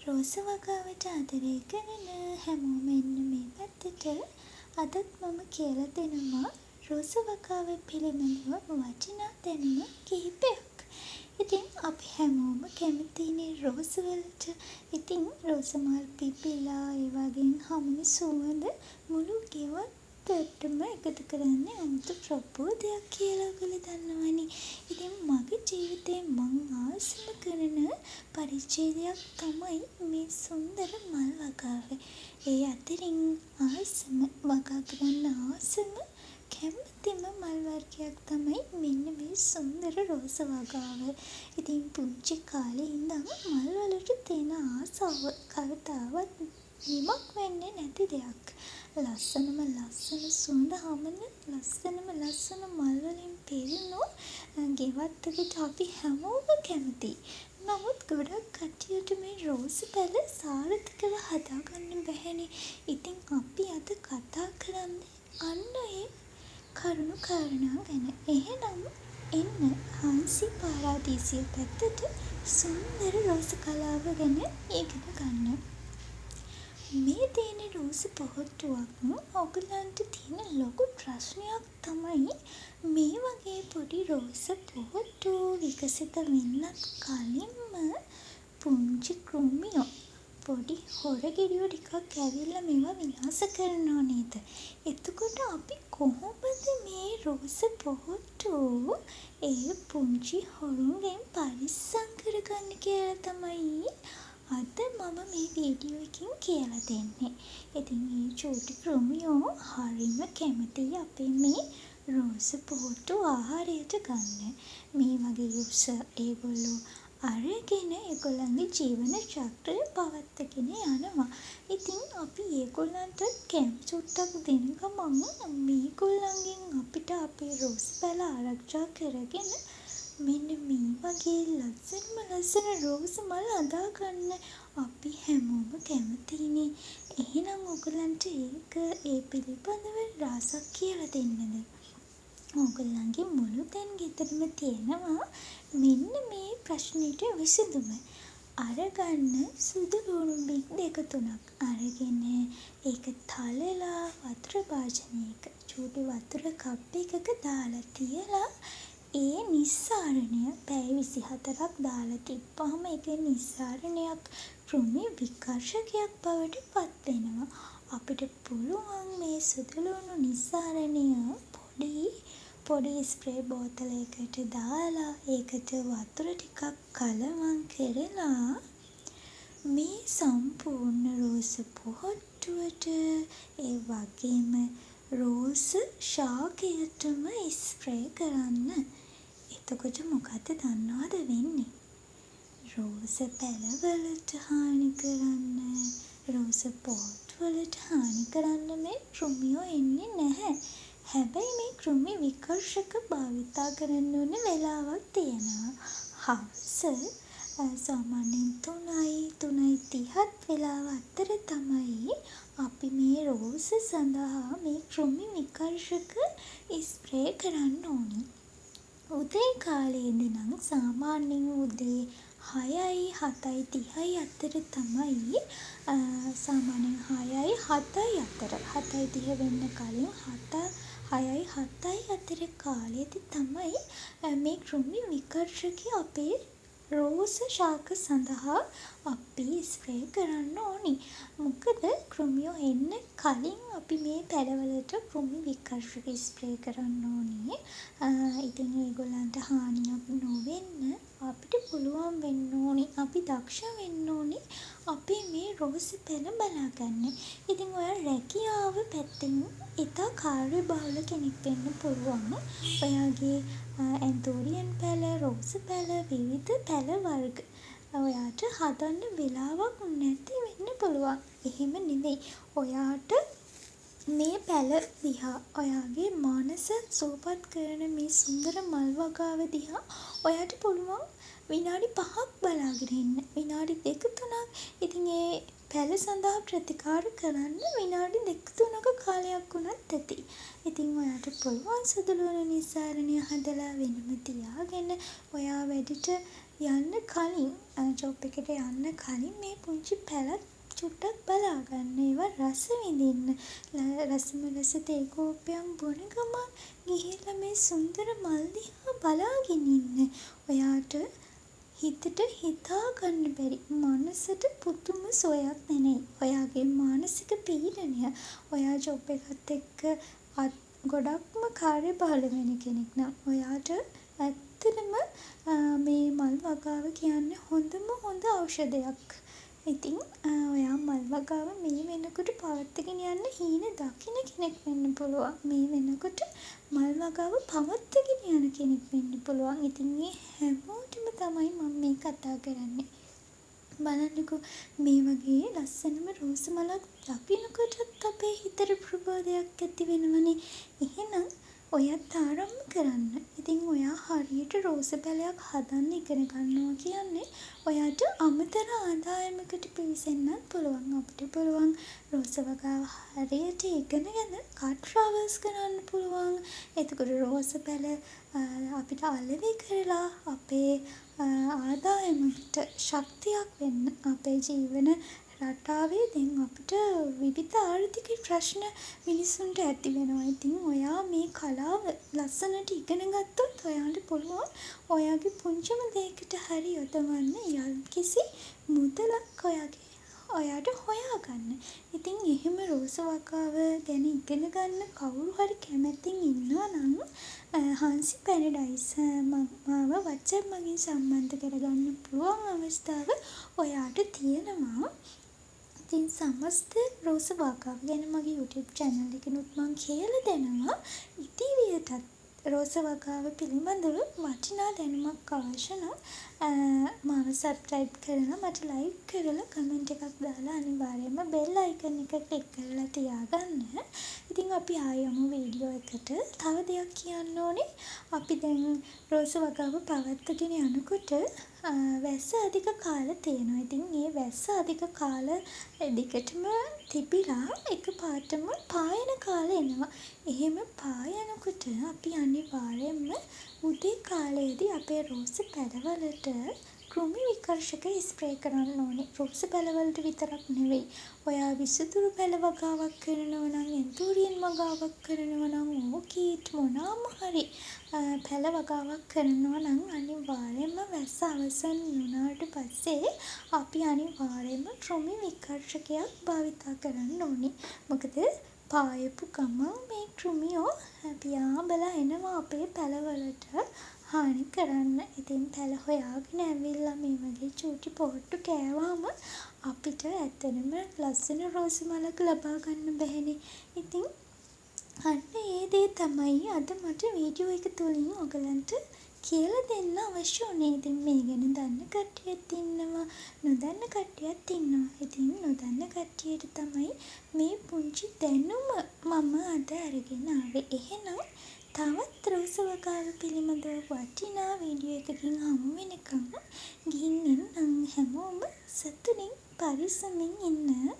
රෝස වගාවට ආදරය කරන හැමෝම එන්න මේ පැත්තට. අදත් මම කියලා දෙනවා රෝස වගාව පිළිබඳව වටිනා දැනුම කිහිපයක්. ඉතින් අපි හැමෝම කැමතිනේ රෝස වලට. ඉතින් රෝස මල් පිපිලා ඒ වගේම හමන සුවඳ මුළු ගෙවත්තටම එකතු කරන්නේ අමුතු ප්‍රබෝධයක් කියලා ඔයගොල්ලෝ දන්නවනේ. ඉතින් මගේ ජීවිතේ මං ආසම කරන පරිච්ඡේදයක් තමයි මේ සුන්දර මල් වගාව. ඒ අතරින් ආසම වගා කරන්න ආසම කැමතිම මල් වර්ගයක් තමයි මෙන්න මේ සුන්දර රෝස වගාව. ඉතින් පුංචි කාලේ ඉඳන් මල් වලට තියෙන ආසාව කවදාවත් නිමක් වෙන්නේ නැති දෙයක්. ලස්සනම ලස්සන සුවඳ හමන ලස්සන මල් වලින් පිරුණු ගෙවත්තකට අපි හැමෝම කැමතියි. නමුත් ගොඩක් කට්ටියට මේ රෝස පැල සාර්ථකව හදාගන්න බැහැනේ. ඉතින් අපි අද කතා කරන්නේ අන්න ඒ කරුණු කාරණා ගැන. එහෙනම් එන්න හාන්සි පාරාදීසිය පැත්තට සුන්දර රෝස කලාව ගැන ඉගෙන ගන්න. මේ තියෙන රෝස පොහොට්ටුවක් ඔයගලන්ට තියෙන ලොකු ප්‍රශ්නයක් තමයි මේ වගේ පොඩි රෝස පොහොට්ටු විකසිත වෙන්නත් කලින්ම පුංචි කෘමියෝ පොඩි හොරගෙඩියෝ ටිකක් ඇවිල්ලා මේවා විනාශ කරනවා නේද? එතකොට අපි කොහොමද මේ රෝස පොහොට්ටු ඒ පුංචි හොරුන්ගෙන් පරිස්සම් කරගන්නේ කියලා තමයි අද මම මේ වීඩියෝ එකකින් කියලා දෙන්නේ. ඉතින් මේ චූටි කෘමියෝ හරිම කැමතියි අපේ මේ රෝස පොහොට්ටු ආහාරයට ගන්න. මේ වගේ රෝස ඒගොල්ලෝ අරගෙන ඒගොල්ලන්ගේ ජීවන චක්‍රය පවත්වාගෙන යනවා. ඉතින් අපි ඒගොල්ලන්ට කැමති චුට්ටක් දෙන ගමන් මේගොල්ලන්ගෙන් අපිට අපේ රෝස පැල ආරක්ෂා කරගෙන මෙන්න මේ වගේ ලස්සන රෝස මල් හදාගන්න අපි හැමෝම කැමතිනේ. එහෙනම් ඔයගලන්ට ඒ පිළිබඳව රාසක් කියලා දෙන්නද? ඔයගලන්ගේ මුළු තැන් ගෙදරම තියෙනවා මෙන්න මේ ප්‍රශ්නෙට විසඳුම. අරගන්න සුදු ලුණු බික් 2-3ක් අරගෙන ඒක තලලා වතුර භාජනයක චූටි වතුර කප් එකක දාලා තියලා ඒ නිස්සාරණය පැය 24ක් දාලා තිබ්බාම ඒක නිස්සාරණයක් කෘමි විකර්ෂකයක් බවට පත් වෙනවා. අපිට පුළුවන් මේ සුදු ලුණු නිස්සාරණය පොඩි ස්ප්‍රේ බෝතලයකට දාලා ඒකට වතුර ටිකක් කලවම් කරලා මේ සම්පූර්ණ රෝස පොහොට්ටුවට ඒ වගේම රෝස ශාකයටම ස්ප්‍රේ කරන්න. එතකොට මොකද දන්නවද වෙන්නේ? රෝස පැලවලට හානි කරන්න, රෝස පොහොට්ටුවලට හානි කරන්න මේ කෘමියෝ එන්නේ නැහැ. හැබැයි මේ කෘමි විකර්ෂක භාවිතා කරන්න ඕන වෙලාවක් තියෙනවා. හවස සාමාන්‍යයෙන් 3:30 වෙලාව අතර තමයි අපි මේ රෝස සඳහා මේ කෘමි විකර්ෂක ස්ප්‍රේ කරන්න ඕනි. උදේ කාලේදී නම් සාමාන්‍යයෙන් උදේ 6:00-7:30 අතර තමයි සාමාන්‍යයෙන් 6:00-7:00 අතර 7:30 වෙන්න කලින් 6:00-7:00 අතර කාලයේදී තමයි මේ කෘමි විකර්ෂකය අපේ රෝස ශාක සඳහා අපි ස්ප්‍රේ කරන්න ඕනි. මොකද කෘමියෝ එන්න කලින් අපි මේ පැලවලට කෘමි විකර්ෂක ස්ප්‍රේ කරන්න ඕනේ. ඉතින් ඒගොල්ලන්ට හානියක් නොවෙන්න අපිට පුළුවන් වෙන්න ඕනි. අපි දක්ෂ වෙන්න ඕනි අපි මේ රෝස පැල බලාගන්න. ඉතින් ඔයා රැකියාව පැත්තෙන් ඉතා කාර්යබහුල කෙනෙක් වෙන්න පුළුවන්. ඔයාගේ ඇන්තෝරියන් පැල, රෝස පැල, විවිධ පැල වර්ග ඔයාට හදන්න වෙලාවක් නැති වෙන්න පුළුවන්. එහෙම නෙවෙයි. ඔයාට මේ පැල දිහා ඔයාගේ මනස සුවපත් කරන මේ සුන්දර මල් වගාව දිහා ඔයාට පුළුවන් විනාඩි 5ක් බලාගෙන ඉන්න. විනාඩි 2-3ක්. ඉතින් ඒ පැල සඳහා ප්‍රතිකාර කරන්න විනාඩි 2-3ක කාලයක් වුණත් ඇති. ඉතින් ඔයාට පුළුවන් සුදු ලුණු නිස්සාරණය හදලා වෙනම තියාගෙන ඔයා වැඩිට යන්න කලින් ජොබ් එකට යන්න කලින් මේ පුංචි පැලක් චුට්ටක් බලා ගන්න. ඒවා රස විඳින්න. රසම රස තේ කෝප්පයක් බොන ගමන් ගිහිල්ලා මේ සුන්දර මල් දිහා බලාගෙන ඉන්න. ඔයාට හිතට හිතා ගන්න බැරි මනසට පුදුම සොයක් දැනෙයි. ඔයාගේ මානසික පීඩනය. ඔයා ජොබ් එකත් එක්ක ගොඩක්ම කාර්යබහුල වෙන කෙනෙක් නම් ඔයාට ඇත්තටම මේ මල් වගාව කියන්නේ හොඳම හොඳ ඖෂධයක්. ඉතින් ඔයා මල් වගාව මේ වෙනකොට පවත්වාගෙන යන්න හීන දකින්න කෙනෙක් වෙන්න පුළුවන්. මේ වෙනකොට මල් වගාව පවත්වාගෙන යන කෙනෙක් වෙන්න පුළුවන්. ඉතින් මේ හැමෝටම තමයි මම මේ කතා කරන්නේ. බලන්නකෝ මේ වගේ ලස්සනම රෝස මලක් දකින්නකොටත් අපේ හිතට ප්‍රබෝධයක් ඇති වෙනවනේ. එහෙනම් ඔයත් ආරම්භ කරන්න. ඉතින් ඔයා හරියට රෝස පැලයක් හදන්න ඉගෙන ගන්නවා කියන්නේ ඔයාට අමතර ආදායමකට පිවිසෙන්නත් පුළුවන්. අපිට පුළුවන් රෝස වගාව හරියට ඉගෙනගෙන කාර් ට්‍රැවල්ස් කරන්න පුළුවන්. එතකොට රෝස පැල අපිට අලෙවි කරලා අපේ ආදායමකට ශක්තියක් වෙන්න අපේ ජීවන රටාවේ දැන් අපිට විවිධ ආර්ථික ප්‍රශ්න මිනිස්සුන්ට ඇති වෙනවා. ඉතින් ඔයා මේ කලාව ලස්සනට ඉගෙන ගත්තොත් ඔයාට පුළුවන් ඔයාගේ පුංචිම දෙයකට හරි යොදවන්න යම්කිසි මුදලක් ඔයාට හොයාගන්න. ඉතින් එහෙම රෝස වගාව ගැන ඉගෙන ගන්න කවුරු හරි කැමැතින් ඉන්නවා නම් හාන්සි පැරඩයිස් මාව WhatsApp මගින් සම්බන්ධ කරගන්න පුළුවන් අවස්ථාව ඔයාට තියෙනවා. ඉතින් සමස්ත රෝස වගාව ගැන මගේ YouTube channel එකෙනුත් මම කියලා දෙනවා. ඉදිරියටත් රෝස වගාව පිළිබඳව වටිනා දැනුමක් අවශ්‍ය නම් මාව subscribe කරලා මට like කරලා comment එකක් දාලා අනිවාර්යයෙන්ම bell icon එක click කරලා තියාගන්න. ඉතින් අපි ආයෙම වීඩියෝ එකට තව දෙයක් කියන්න ඕනේ. අපි දැන් රෝස වගාව පවත්වාගෙන යනකොට වැස්ස අධික කාල තියෙනවා. ඉතින් මේ වැස්ස අධික කාල දිගටම තිබිලා එකපාරටම පායන කාල එනවා. එහෙම පායනකොට අපි අනිවාර්යයෙන්ම උදේ කාලයේදී අපේ රෝස පැලවලට කෘමි විකර්ෂක ස්ප්‍රේ කරන්න ඕනේ. රෝස පැලවලට විතරක් නෙවෙයි. ඔයා විසුතුරු පැල වගාවක් කරනවා නම්, එන්තූරියන් වගාවක් කරනවා නම්, ඕකීට් මොනවාම හරි පැල වගාවක් කරනවා නම් අනිවාර්යයෙන්ම වැස්ස අවසන් වුණාට පස්සේ අපි අනිවාර්යයෙන්ම කෘමි විකර්ෂකයක් භාවිතා කරන්න ඕනේ. මොකද පායපු ගමන් මේ කෘමියෝ පියාඹලා එනවා අපේ පැලවලට හානි කරන්න. ඉතින් පැල හොයාගෙන ඇවිල්ලා මේ වගේ චූටි පොට්ටු කෑවාම අපිට ඇත්තටම ලස්සන රෝස මලක් ලබා ගන්න බැහැනේ. ඉතින් අන්න ඒ දේ තමයි අද මට වීඩියෝ එක තුලින් ඔයගලන්ට කියලා දෙන්න අවශ්‍ය වුණේ. ඉතින් මේ ගැන දන්න කට්ටියත් ඉන්නවා, නොදන්න කට්ටියත් ඉන්නවා. ඉතින් නොදන්න කට්ටියට තමයි මේ පුංචි දැනුම මම අද අරගෙන ආවේ. එහෙනම් තවත් රෝස වගාව පිළිබඳව වටිනා වීඩියෝ එකකින් හමු වෙනකම් ගිහින් එන්නම්. හැමෝම සතුටින් පරිස්සමින් ඉන්න.